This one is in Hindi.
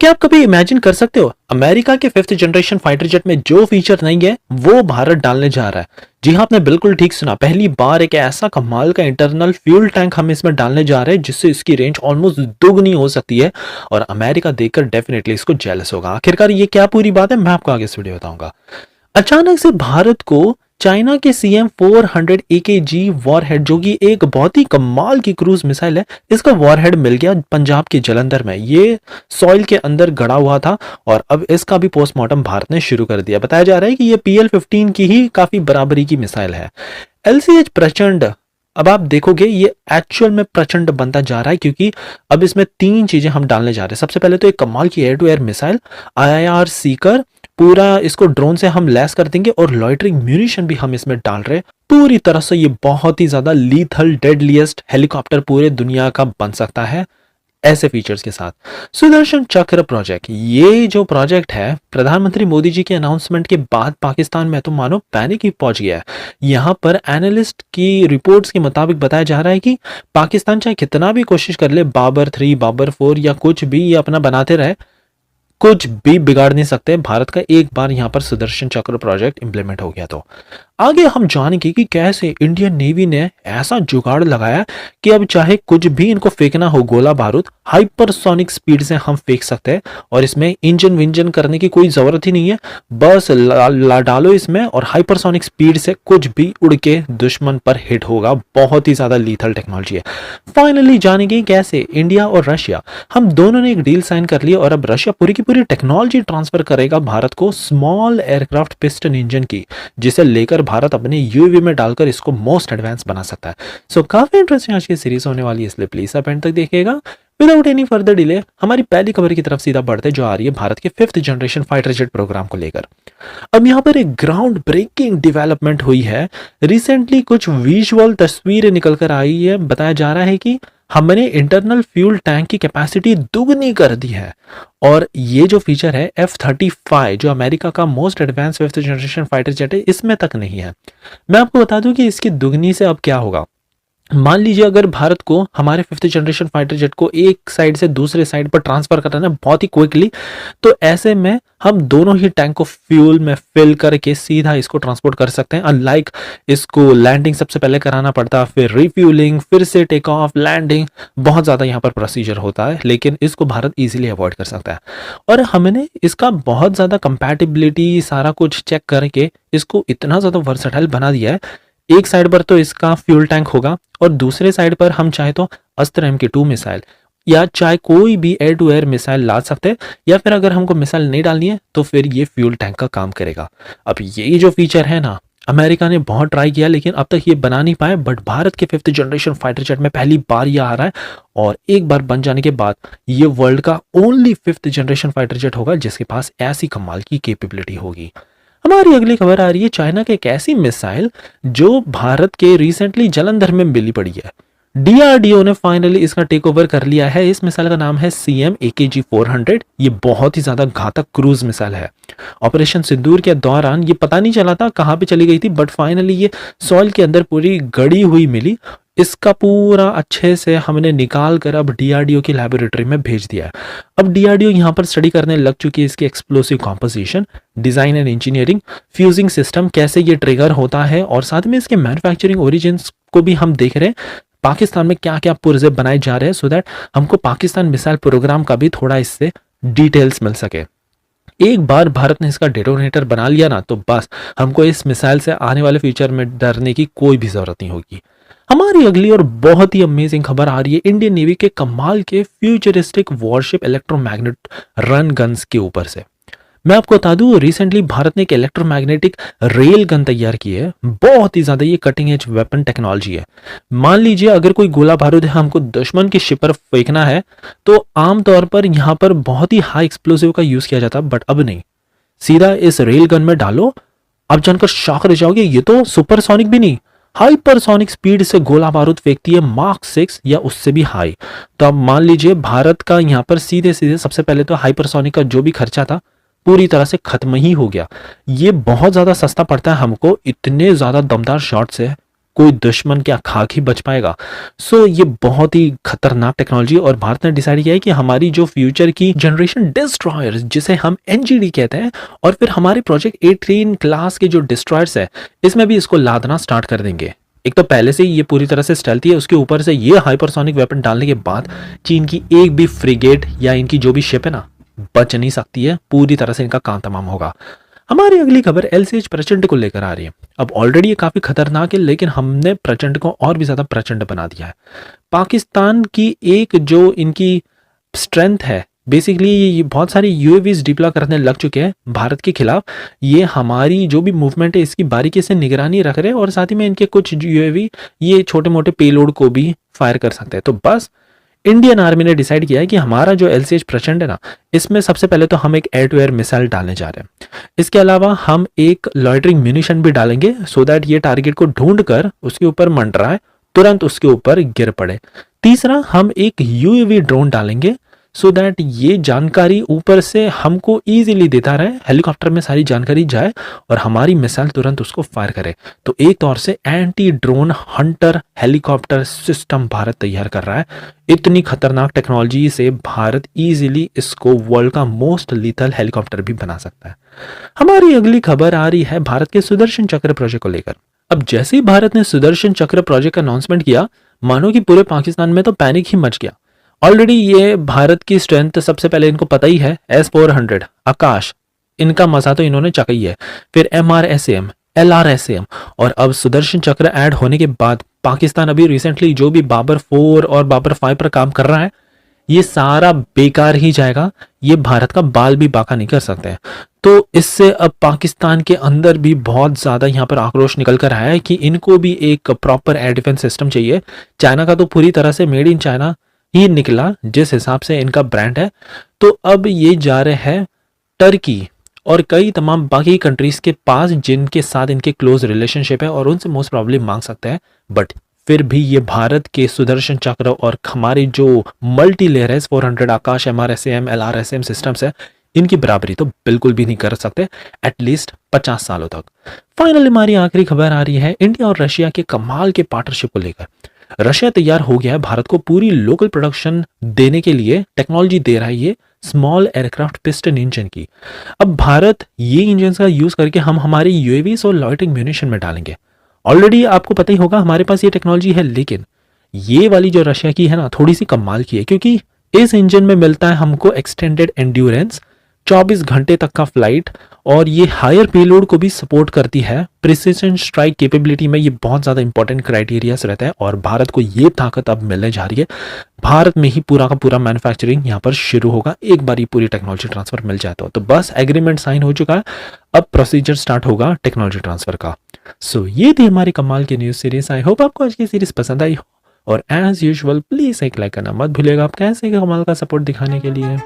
क्या आप कभी इमेजिन कर सकते हो अमेरिका के 5th जनरेशन फाइटर जेट में जो फीचर नहीं है वो भारत डालने जा रहा है। जी हाँ, आपने बिल्कुल ठीक सुना। पहली बार एक ऐसा कमाल का इंटरनल फ्यूल टैंक हम इसमें डालने जा रहे हैं जिससे इसकी रेंज ऑलमोस्ट दुगनी हो सकती है और अमेरिका देखकर डेफिनेटली इसको जेलस होगा। आखिरकार ये क्या पूरी बात है, मैं आपको आगे इस वीडियो बताऊंगा। अचानक से भारत को चाइना के CM 400 AKG वॉरहेड, जो कि एक बहुत ही कमाल की क्रूज मिसाइल है, इसका वॉरहेड मिल गया पंजाब के जालंधर में। ये सॉइल के अंदर गड़ा हुआ था और अब इसका भी पोस्टमार्टम भारत ने शुरू कर दिया। बताया जा रहा है कि ये PL-15 की ही काफी बराबरी की मिसाइल है। LCH प्रचंड, अब आप देखोगे ये एक्चुअल में प्रचंड बनता जा रहा है क्योंकि अब इसमें 3 चीजें हम डालने जा रहे हैं। सबसे पहले तो एक कमाल की air to air missile IIR seeker, पूरा इसको ड्रोन से हम लैस कर देंगे और लॉइटरिंग म्यूनिशन भी हम इसमें डाल रहे हैं। पूरी तरह से ये बहुत ही ज्यादा लीथल डेडलीस्ट हेलीकॉप्टर पूरे दुनिया का बन सकता है ऐसे फीचर्स के साथ। सुदर्शन चक्र प्रोजेक्ट, ये जो प्रोजेक्ट है प्रधानमंत्री मोदी जी के अनाउंसमेंट के बाद पाकिस्तान में तो मानो पैनिक ही पहुंच गया है। यहां पर एनालिस्ट की रिपोर्ट्स के मुताबिक बताया जा रहा है कि पाकिस्तान चाहे कितना भी कोशिश कर ले, बाबर 3 बाबर 4 या कुछ भी ये अपना बनाते रहे, कुछ भी बिगाड़ नहीं सकते भारत का। एक बार यहां पर सुदर्शन चक्र प्रोजेक्ट इंप्लीमेंट हो गया तो आगे हम जानेंगे कि कैसे इंडियन नेवी ने ऐसा जुगाड़ लगाया कि अब चाहे कुछ भी इनको फेंकना हो, गोला बारूद हाइपरसोनिक स्पीड से हम फेंक सकते हैं और इसमें इंजन विंजन करने की कोई जरूरत ही नहीं है। बस डालो इसमें और हाइपरसोनिक स्पीड से कुछ भी उड़ के दुश्मन पर हिट होगा। बहुत ही ज्यादा लीथल टेक्नोलॉजी है। फाइनली जानेंगे कैसे इंडिया और रशिया, हम दोनों ने एक डील साइन कर लिया और अब रशिया पूरी की पूरी टेक्नोलॉजी ट्रांसफर करेगा भारत को स्मॉल एयरक्राफ्ट पिस्टन इंजन की, जिसे लेकर भारत अपने यूएवी में डालकर इसको मोस्ट एडवांस बना सकता है। सो काफी इंटरेस्टिंग आज की सीरीज होने वाली है, इसलिए प्लीज आप एंड तक देखिएगा। विदाउट एनी फर्दर डिले हमारी पहली खबर की तरफ सीधा बढ़ते जो आ रही है भारत के 5th generation fighter jet programme को लेकर। अब यहाँ पर एक ग्राउंड ब्रेकिंग डेवलपमेंट हुई है। रिसेंटली कुछ विजुअल तस्वीरें निकल कर आई है। बताया जा रहा है कि हमने इंटरनल फ्यूल टैंक की कैपेसिटी दुगनी कर दी है और ये जो फीचर है F-35 जो अमेरिका का most advance 5th generation fighter jet है, इसमें तक नहीं है। मैं आपको बता दूं कि इसकी दुगनी से अब क्या होगा। मान लीजिए अगर भारत को हमारे 5th जनरेशन फाइटर जेट को एक साइड से दूसरे साइड पर ट्रांसफर करना है बहुत ही क्विकली, तो ऐसे में हम दोनों ही टैंक को फ्यूल में फिल करके सीधा इसको ट्रांसपोर्ट कर सकते हैं। अनलाइक इसको लैंडिंग सबसे पहले कराना पड़ता, फिर रिफ्यूलिंग, फिर से टेक ऑफ, लैंडिंग, बहुत ज्यादा यहाँ पर प्रोसीजर होता है, लेकिन इसको भारत इजीली अवॉइड कर सकता है। और हमने इसका बहुत ज्यादा कंपैटिबिलिटी सारा कुछ चेक करके इसको इतना ज्यादा वर्सेटाइल बना दिया है। एक साइड पर तो इसका फ्यूल टैंक होगा और दूसरे साइड पर हम चाहे तो अस्त्र MK2 मिसाइल या चाहे कोई भी एयर टू एयर मिसाइल ला सकते हैं, या फिर अगर हमको मिसाइल नहीं डालनी है तो फिर ये फ्यूल टैंक का काम करेगा। अब ये जो फीचर है ना, अमेरिका ने बहुत ट्राई किया लेकिन अब तक ये बना नहीं पाए, बट भारत के 5th जनरेशन फाइटर जेट में पहली बार ये आ रहा है और एक बार बन जाने के बाद ये वर्ल्ड का only 5th generation fighter jet होगा जिसके पास ऐसी कमाल की कैपेबिलिटी होगी। हमारी अगली खबर आ रही है चाइना के एक ऐसी मिसाइल जो भारत के रिसेंटली जालंधर में मिली पड़ी है। DRDO ने फाइनली इसका टेक ओवर कर लिया है। इस मिसाइल का नाम है CM AKG 400। ये बहुत ही ज्यादा घातक क्रूज मिसाइल है। ऑपरेशन सिंदूर के दौरान ये पता नहीं चला था कहां पे चली गई थी, बट फाइनली ये सॉइल के अंदर पूरी गड़ी हुई मिली। इसका पूरा अच्छे से हमने निकाल कर अब DRDO की लैबोरेटरी में भेज दिया है। अब DRDO यहाँ पर स्टडी करने लग चुकी है इसकी explosive composition, design and engineering, fusing system कैसे ये ट्रिगर होता है और साथ में इसके मैन्युफैक्चरिंग ओरिजिन्स को भी हम देख रहे हैं। पाकिस्तान में क्या क्या पुर्जे बनाए जा रहे हैं सो दैट हमको पाकिस्तान मिसाइल प्रोग्राम का भी थोड़ा इससे डिटेल्स मिल सके। एक बार भारत ने इसका डेटोनेटर बना लिया ना तो बस हमको इस मिसाइल से आने वाले फ्यूचर में डरने की कोई भी जरूरत नहीं होगी। हमारी अगली और बहुत ही अमेजिंग खबर आ रही है इंडियन नेवी के कमाल के futuristic worship electromagnet run guns के ऊपर से। मैं आपको बता दूं रिसेंटली भारत ने एक इलेक्ट्रोमैग्नेटिक रेल गन तैयार की है। बहुत ही ज्यादा ये कटिंग एज वेपन टेक्नोलॉजी है। मान लीजिए अगर कोई गोला बारूद है हमको दुश्मन की शिप पर फेंकना है तो आमतौर पर यहाँ पर बहुत ही हाई एक्सप्लोसिव का यूज किया जाता, बट अब नहीं, सीधा इस रेल गन में डालो, अब जानकर शॉक रह जाओगे। ये तो सुपरसोनिक भी नहीं, हाइपरसोनिक स्पीड से गोला बारूद फेंकती है, मार्क 6 या उससे भी हाई। तो अब मान लीजिए भारत का यहाँ पर सीधे सीधे सबसे पहले तो हाइपरसोनिक का जो भी खर्चा था पूरी तरह से खत्म ही हो गया। ये बहुत ज्यादा सस्ता पड़ता है हमको, इतने ज्यादा दमदार शॉट्स है कोई दुश्मन क्या खाक ही बच पाएगा। सो ये बहुत ही खतरनाक टेक्नोलॉजी, और भारत ने डिसाइड किया है कि हमारी जो फ्यूचर की जनरेशन डिस्ट्रॉयर्स जिसे हम एनजीडी कहते हैं, और फिर हमारे प्रोजेक्ट 18 क्लास के जो डिस्ट्रॉयर्स है इसमें भी इसको लादना स्टार्ट कर देंगे। एक तो पहले से ही ये पूरी तरह से स्टेल्थी है, उसके ऊपर से ये हाइपरसोनिक वेपन डालने के बाद चीन की एक भी फ्रिगेट या इनकी जो भी शिप है ना बच नहीं सकती है, पूरी तरह से इनका काम तमाम होगा। हमारी अगली खबर एलसीएच प्रचंड को लेकर आ रही है। अब ऑलरेडी ये काफी खतरनाक है, लेकिन हमने प्रचंड को और भी ज्यादा प्रचंड बना दिया है। पाकिस्तान की एक जो इनकी स्ट्रेंथ है, बेसिकली ये बहुत सारी यूएवीज डिप्लॉय करने लग चुके हैं भारत के खिलाफ। ये हमारी जो भी मूवमेंट है इसकी बारीकी से निगरानी रख रहे हैं, और साथ ही में इनके कुछ यूएवी ये छोटे मोटे पेलोड को भी फायर कर सकते हैं। तो बस इंडियन आर्मी ने डिसाइड किया है कि हमारा जो एलसीएच प्रचंड है ना, इसमें सबसे पहले तो हम एक एयर टू एयर मिसाइल डालने जा रहे हैं। इसके अलावा हम एक लॉइटरिंग म्यूनिशन भी डालेंगे, सो दैट ये टारगेट को ढूंढ कर उसके ऊपर मंडराए, तुरंत उसके ऊपर गिर पड़े। तीसरा, हम एक यूएवी ड्रोन डालेंगे, सो दैट ये जानकारी ऊपर से हमको इजीली देता रहे, हेलीकॉप्टर में सारी जानकारी जाए और हमारी मिसाइल तुरंत उसको फायर करे। तो एक तौर से anti drone Hunter helicopter system Bharat तैयार कर रहा है। इतनी खतरनाक टेक्नोलॉजी से भारत इजीली इसको वर्ल्ड का मोस्ट लीथल हेलीकॉप्टर भी बना सकता है। हमारी अगली खबर आ रही है भारत के सुदर्शन चक्र प्रोजेक्ट को लेकर। अब जैसे ही भारत ने सुदर्शन चक्र प्रोजेक्ट का अनाउंसमेंट किया, मानो कि पूरे पाकिस्तान में तो पैनिक ही मच गया। ऑलरेडी ये भारत की स्ट्रेंथ सबसे पहले इनको पता ही है, S-400 आकाश, इनका मजा तो इन्होंने चखा ही है। फिर MRSAM, LRSAM, और अब सुदर्शन चक्र ऐड होने के बाद पाकिस्तान अभी रिसेंटली जो भी बाबर 4 और बाबर 5 पर काम कर रहा है, ये सारा बेकार ही जाएगा। ये भारत का बाल भी बाका नहीं कर सकते हैं। तो इससे अब पाकिस्तान के अंदर भी बहुत ज्यादा यहाँ पर आक्रोश निकल कर आया है कि इनको भी एक प्रॉपर एयर डिफेंस सिस्टम चाहिए। चाइना का तो पूरी तरह से मेड इन चाइना ही निकला जिस हिसाब से इनका ब्रांड है। तो अब ये जा रहे हैं टर्की और कई तमाम बाकी कंट्रीज के पास जिनके साथ इनके क्लोज रिलेशनशिप है, और उनसे मोस्ट प्रॉब्लम मांग सकते हैं। बट फिर भी ये भारत के सुदर्शन चक्र और हमारे जो मल्टी लेयर है S-400 आकाश, MRSAM, LRSAM सिस्टम्स है, इनकी बराबरी तो बिल्कुल भी नहीं कर सकते एटलीस्ट 50 सालों तक। फाइनली हमारी आखिरी खबर आ रही है इंडिया और रशिया के कमाल के पार्टनरशिप को लेकर। रशिया तैयार हो गया है भारत को पूरी लोकल प्रोडक्शन देने के लिए, टेक्नोलॉजी दे रहा है ये स्मॉल एयरक्राफ्ट पिस्टन इंजन की। अब भारत ये इंजन का यूज करके हम हमारे यूएवीज और लॉइटरिंग म्यूनिशन में डालेंगे। ऑलरेडी आपको पता ही होगा हमारे पास ये टेक्नोलॉजी है, लेकिन ये वाली जो रशिया की है ना थोड़ी सी कमाल की है, क्योंकि इस इंजन में मिलता है हमको एक्सटेंडेड एंड्योरेंस, 24 घंटे तक का फ्लाइट, और ये हायर पेलोड को भी सपोर्ट करती है। प्रिसिजन स्ट्राइक कैपेबिलिटी में ये बहुत ज़्यादा इंपॉर्टेंट क्राइटेरियाज रहता है, और भारत को ये ताकत अब मिलने जा रही है। भारत में ही पूरा का पूरा मैन्युफैक्चरिंग यहाँ पर शुरू होगा एक बार ये पूरी टेक्नोलॉजी ट्रांसफर मिल जाए तो बस एग्रीमेंट साइन हो चुका है, अब प्रोसीजर स्टार्ट होगा टेक्नोलॉजी ट्रांसफर का। सो ये थी हमारी कमाल की न्यूज़ सीरीज। आई होप आपको आज की सीरीज पसंद आई हो, और एज यूजुअल प्लीज़ एक लाइक करना मत भूलिएगा आप कैसे कमाल का सपोर्ट दिखाने के लिए।